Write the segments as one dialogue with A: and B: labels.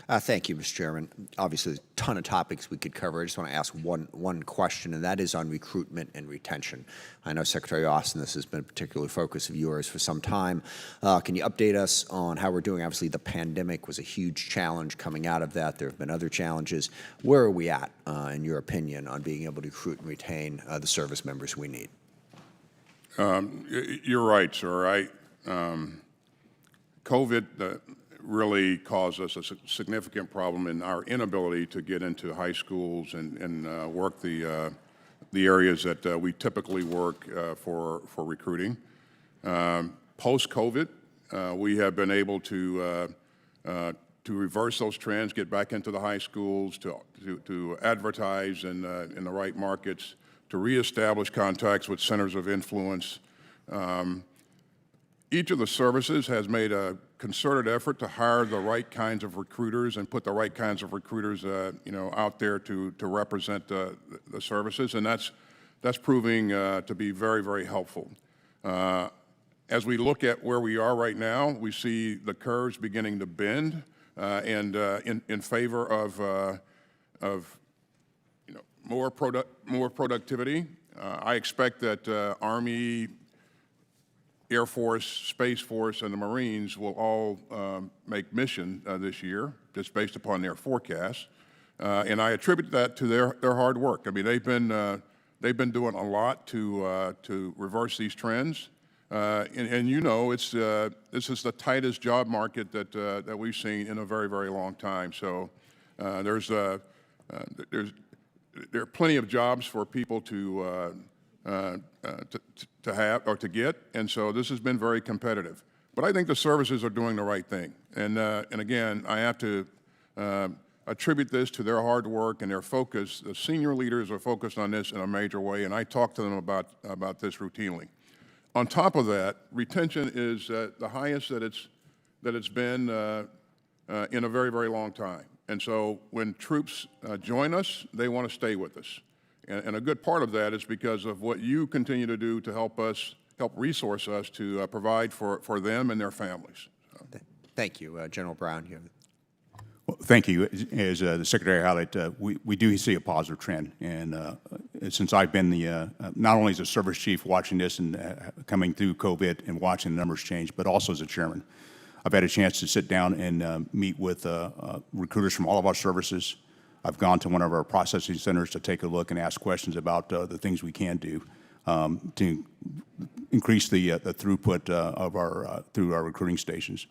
A: Thank you, Mr. Chairman. Obviously, there's a ton of topics we could cover. I just want to ask one question, and that is on recruitment and retention. I know, Secretary Austin, this has been a particular focus of yours for some time. Can you update us on how we're doing? Obviously, the pandemic was a huge challenge coming out of that. There have been other challenges. Where are we at, in your opinion, on being able to recruit and retain the service members we need?
B: You're right, sir. COVID really caused us a significant problem in our inability to get into high schools and work the areas that we typically work for recruiting. Post-COVID, we have been able to reverse those trends, get back into the high schools, to advertise in the right markets, to reestablish contacts with centers of influence. Each of the services has made a concerted effort to hire the right kinds of recruiters and put the right kinds of recruiters, out there to represent the services, and that's proving to be very, very helpful. As we look at where we are right now, we see the curves beginning to bend, and in favor of more productivity. I expect that Army, Air Force, Space Force, and the Marines will all make mission this year, just based upon their forecasts, and I attribute that to their hard work. I mean, they've been doing a lot to reverse these trends, and this is the tightest job market that we've seen in a very, very long time. So there are plenty of jobs for people to have or to get, and so this has been very competitive. But I think the services are doing the right thing, and again, I have to attribute this to their hard work and their focus. The senior leaders are focused on this in a major way, and I talk to them about this routinely. On top of that, retention is the highest that it's been in a very, very long time, and so when troops join us, they want to stay with us. And a good part of that is because of what you continue to do to help resource us to provide for them and their families. So.
A: Thank you. General Brown, you have
C: Well, thank you. As the Secretary highlighted, we do see a positive trend. And since I've been not only as a service chief watching this and coming through COVID and watching the numbers change, but also as a chairman, I've had a chance to sit down and meet with recruiters from all of our services. I've gone to one of our processing centers to take a look and ask questions about the things we can do to increase the throughput through our recruiting stations.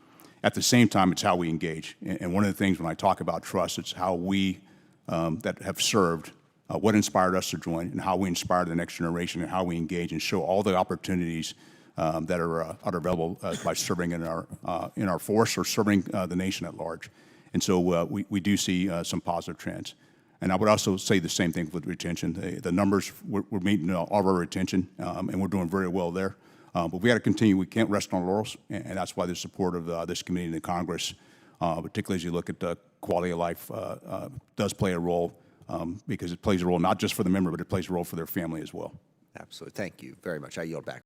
C: At the same time, it's how we engage. And one of the things when I talk about trust, it's how we that have served, what inspired us to join, and how we inspire the next generation, and how we engage and show all the opportunities that are available by serving in our force or serving the nation at large. And so we do see some positive trends. And I would also say the same thing with retention. The numbers, we're meeting all of our retention, and we're doing very well there. But we got to continue. We can't rest on our laurels, and that's why the support of this committee and the Congress, particularly as you look at the quality of life, does play a role, because it plays a role not just for the member, but it plays a role for their family as well.
A: Absolutely. Thank you very much. I yield back.